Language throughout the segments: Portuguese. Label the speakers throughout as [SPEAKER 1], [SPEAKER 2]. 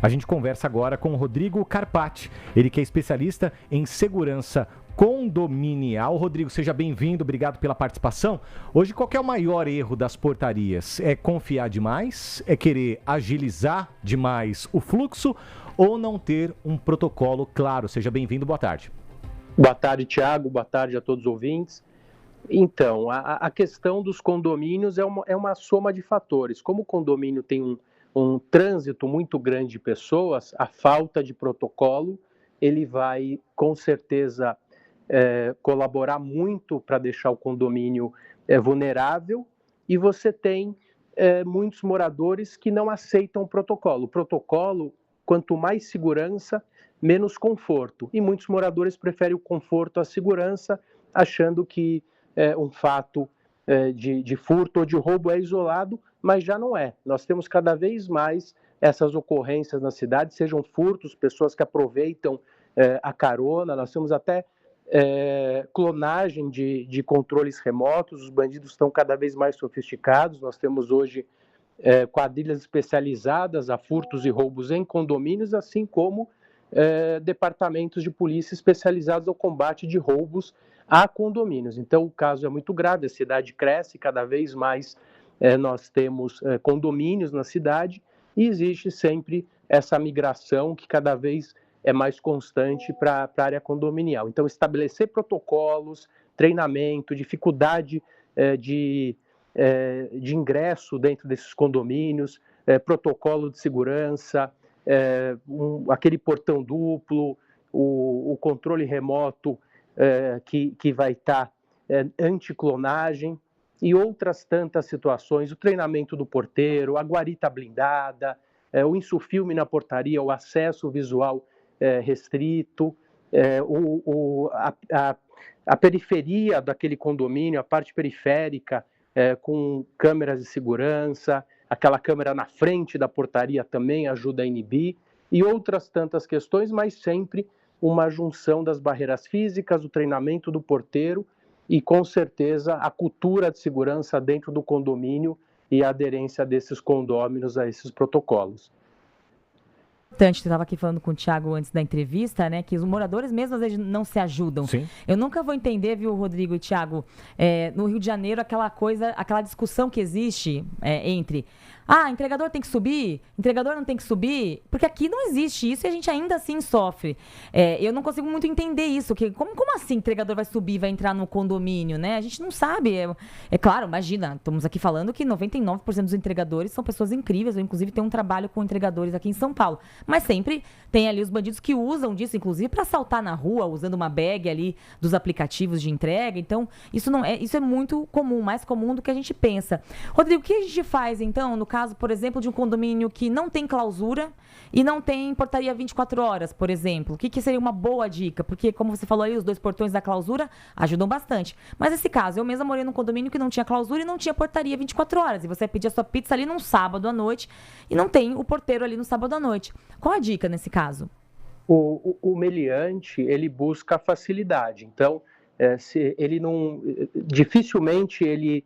[SPEAKER 1] A gente conversa agora com o Rodrigo Carpati, ele que é especialista em segurança condominial. Rodrigo, seja bem-vindo, obrigado pela participação. Hoje, qual que é o maior erro das portarias? É confiar demais? É querer agilizar demais o fluxo? Ou não ter um protocolo claro? Seja bem-vindo, boa tarde.
[SPEAKER 2] Boa tarde, Thiago, boa tarde a todos os ouvintes. Então, a questão dos condomínios é uma soma de fatores. Como o condomínio tem um trânsito muito grande de pessoas, a falta de protocolo, ele vai, com certeza, colaborar muito para deixar o condomínio vulnerável, e você tem muitos moradores que não aceitam o protocolo. O protocolo, quanto mais segurança, menos conforto. E muitos moradores preferem o conforto à segurança, achando que um fato de furto ou de roubo é isolado, mas já não é. Nós temos cada vez mais essas ocorrências na cidade, sejam furtos, pessoas que aproveitam a carona, nós temos até clonagem de controles remotos, os bandidos estão cada vez mais sofisticados, nós temos hoje quadrilhas especializadas a furtos e roubos em condomínios, assim como departamentos de polícia especializados ao combate de roubos a condomínios. Então, o caso é muito grave, a cidade cresce, cada vez mais nós temos condomínios na cidade e existe sempre essa migração que cada vez é mais constante para a área condominial. Então, estabelecer protocolos, treinamento, dificuldade de ingresso dentro desses condomínios, protocolo de segurança, aquele portão duplo, o controle remoto que vai estar anticlonagem e outras tantas situações, o treinamento do porteiro, a guarita blindada, o insufilme na portaria, o acesso visual restrito, a periferia daquele condomínio, a parte periférica, com câmeras de segurança, aquela câmera na frente da portaria também ajuda a inibir, e outras tantas questões, mas sempre uma junção das barreiras físicas, o treinamento do porteiro e, com certeza, a cultura de segurança dentro do condomínio e a aderência desses condôminos a esses protocolos.
[SPEAKER 3] Eu estava aqui falando com o Thiago antes da entrevista, né, que os moradores mesmo às vezes não se ajudam.
[SPEAKER 1] Sim.
[SPEAKER 3] Eu nunca vou entender, viu, Rodrigo e Thiago, no Rio de Janeiro, aquela discussão que existe entre entregador tem que subir, entregador não tem que subir, porque aqui não existe isso e a gente ainda assim sofre. Eu não consigo muito entender isso, que como assim entregador vai subir, vai entrar no condomínio, né? A gente não sabe. É claro, imagina, estamos aqui falando que 99% dos entregadores são pessoas incríveis, eu inclusive tenho um trabalho com entregadores aqui em São Paulo, mas sempre tem ali os bandidos que usam disso, inclusive para assaltar na rua, usando uma bag ali dos aplicativos de entrega. Então, isso é muito comum, mais comum do que a gente pensa. Rodrigo, o que a gente faz então, no caso, por exemplo, de um condomínio que não tem clausura e não tem portaria 24 horas, por exemplo? O que seria uma boa dica? Porque, como você falou aí, os 2 portões da clausura ajudam bastante. Mas nesse caso, eu mesma morei num condomínio que não tinha clausura e não tinha portaria 24 horas. E você pedia sua pizza ali num sábado à noite e não tem o porteiro ali no sábado à noite. Qual a dica nesse caso?
[SPEAKER 2] O meliante, ele busca a facilidade. Então, se ele dificilmente ele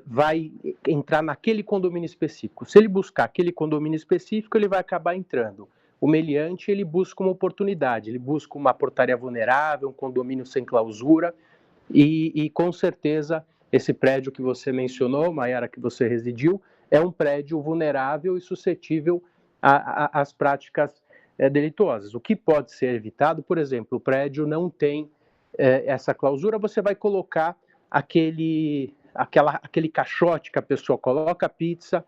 [SPEAKER 2] vai entrar naquele condomínio específico. Se ele buscar aquele condomínio específico, ele vai acabar entrando. O meliante, ele busca uma oportunidade, ele busca uma portaria vulnerável, um condomínio sem clausura, e com certeza esse prédio que você mencionou, Maiara, que você residiu, é um prédio vulnerável e suscetível às práticas delituosas. O que pode ser evitado, por exemplo, o prédio não tem essa clausura, você vai colocar aquele caixote que a pessoa coloca a pizza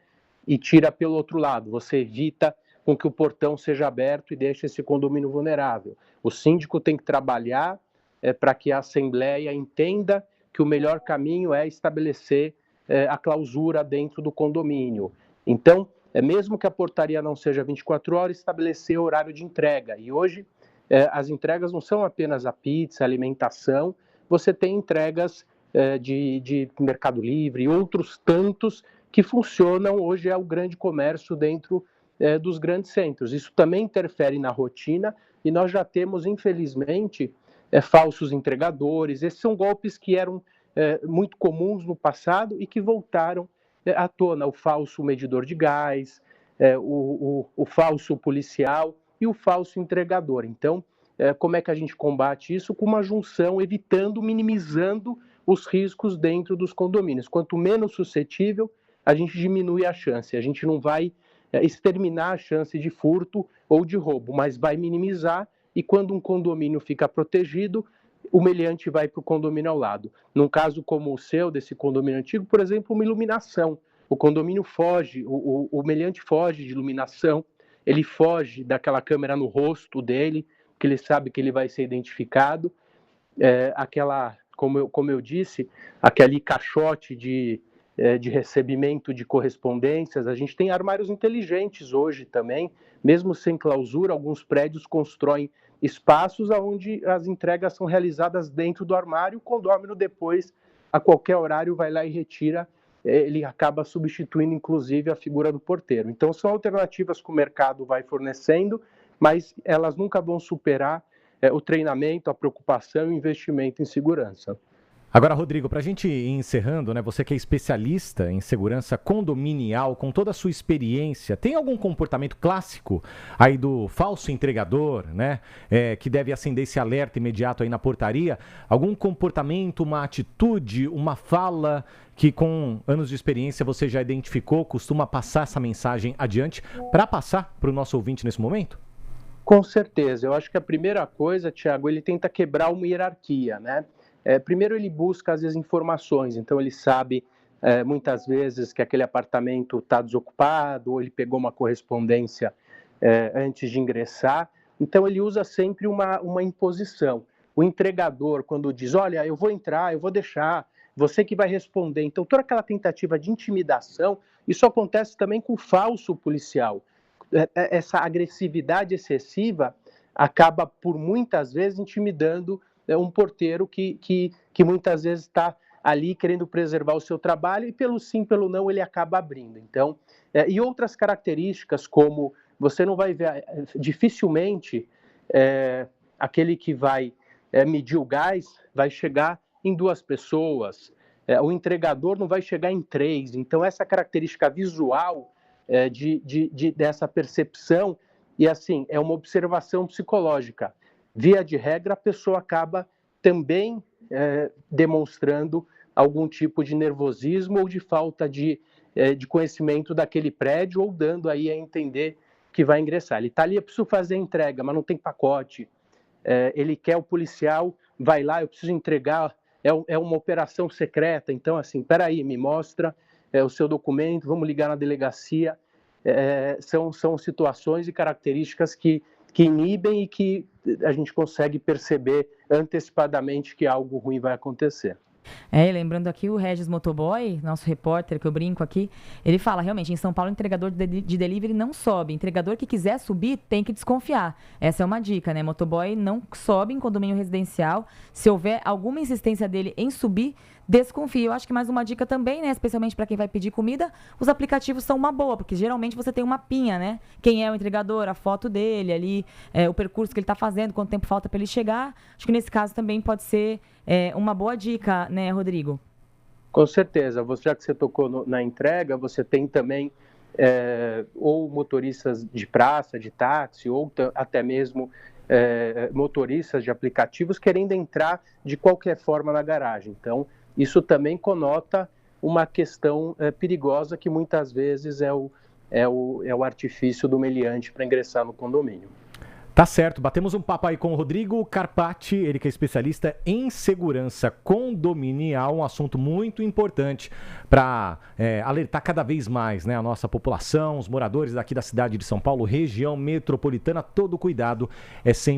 [SPEAKER 2] e tira pelo outro lado. Você evita com que o portão seja aberto e deixe esse condomínio vulnerável. O síndico tem que trabalhar para que a Assembleia entenda que o melhor caminho é estabelecer a clausura dentro do condomínio. Então, mesmo que a portaria não seja 24 horas, estabelecer horário de entrega. E hoje, as entregas não são apenas a pizza, a alimentação, você tem entregas de Mercado Livre e outros tantos que funcionam. Hoje é o grande comércio dentro dos grandes centros. Isso também interfere na rotina e nós já temos, infelizmente, falsos entregadores. Esses são golpes que eram muito comuns no passado e que voltaram à tona. O falso medidor de gás, o falso policial e o falso entregador. Então, como é que a gente combate isso? Com uma junção, evitando, minimizando os riscos dentro dos condomínios. Quanto menos suscetível, a gente diminui a chance. A gente não vai exterminar a chance de furto ou de roubo, mas vai minimizar, e quando um condomínio fica protegido, o meliante vai para o condomínio ao lado. Num caso como o seu, desse condomínio antigo, por exemplo, uma iluminação. O condomínio foge, o meliante foge de iluminação, ele foge daquela câmera no rosto dele, que ele sabe que ele vai ser identificado. Como eu disse, aquele caixote de recebimento de correspondências. A gente tem armários inteligentes hoje também, mesmo sem clausura, alguns prédios constroem espaços onde as entregas são realizadas dentro do armário, o condômino depois, a qualquer horário, vai lá e retira, ele acaba substituindo inclusive a figura do porteiro. Então são alternativas que o mercado vai fornecendo, mas elas nunca vão superar o treinamento, a preocupação e o investimento em segurança.
[SPEAKER 1] Agora, Rodrigo, para a gente ir encerrando, né, você que é especialista em segurança condominial, com toda a sua experiência, tem algum comportamento clássico aí do falso entregador, né, que deve acender esse alerta imediato aí na portaria? Algum comportamento, uma atitude, uma fala que com anos de experiência você já identificou, costuma passar essa mensagem adiante para passar para o nosso ouvinte nesse momento?
[SPEAKER 2] Com certeza. Eu acho que a primeira coisa, Thiago, ele tenta quebrar uma hierarquia, né? Primeiro ele busca, às vezes, informações, então ele sabe, muitas vezes, que aquele apartamento está desocupado, ou ele pegou uma correspondência antes de ingressar, então ele usa sempre uma imposição. O entregador, quando diz, olha, eu vou entrar, eu vou deixar, você que vai responder. Então, toda aquela tentativa de intimidação, isso acontece também com o falso policial. Essa agressividade excessiva acaba, por muitas vezes, intimidando um porteiro que muitas vezes está ali querendo preservar o seu trabalho e pelo sim, pelo não, ele acaba abrindo. Então, e outras características, como você não vai ver, dificilmente, aquele que vai medir o gás vai chegar em 2 pessoas, o entregador não vai chegar em 3. Então, essa característica visual dessa percepção, e assim, é uma observação psicológica. Via de regra, a pessoa acaba também demonstrando algum tipo de nervosismo ou de falta de conhecimento daquele prédio, ou dando aí a entender que vai ingressar. Ele está ali, eu preciso fazer a entrega, mas não tem pacote. Ele quer o policial, vai lá, eu preciso entregar, é uma operação secreta, então assim, peraí, me mostra o seu documento, vamos ligar na delegacia. São situações e características que inibem e que a gente consegue perceber antecipadamente que algo ruim vai acontecer.
[SPEAKER 3] Lembrando aqui o Regis Motoboy, nosso repórter, que eu brinco aqui, ele fala, realmente, em São Paulo, entregador de delivery não sobe. Entregador que quiser subir tem que desconfiar. Essa é uma dica, né? Motoboy não sobe em condomínio residencial. Se houver alguma insistência dele em subir, desconfie. Eu acho que mais uma dica também, né? Especialmente para quem vai pedir comida, os aplicativos são uma boa, porque geralmente você tem um mapinha, né? Quem é o entregador, a foto dele ali, o percurso que ele está fazendo, quanto tempo falta para ele chegar. Acho que nesse caso também pode ser uma boa dica, né, Rodrigo?
[SPEAKER 2] Com certeza. Já que você tocou na entrega, você tem também ou motoristas de praça, de táxi, ou até mesmo motoristas de aplicativos querendo entrar de qualquer forma na garagem. Então, isso também conota uma questão perigosa, que muitas vezes é o artifício do meliante para ingressar no condomínio.
[SPEAKER 1] Tá certo, batemos um papo aí com o Rodrigo Carpati, ele que é especialista em segurança condominial, um assunto muito importante para alertar cada vez mais, né, a nossa população, os moradores daqui da cidade de São Paulo, região metropolitana. Todo cuidado é sempre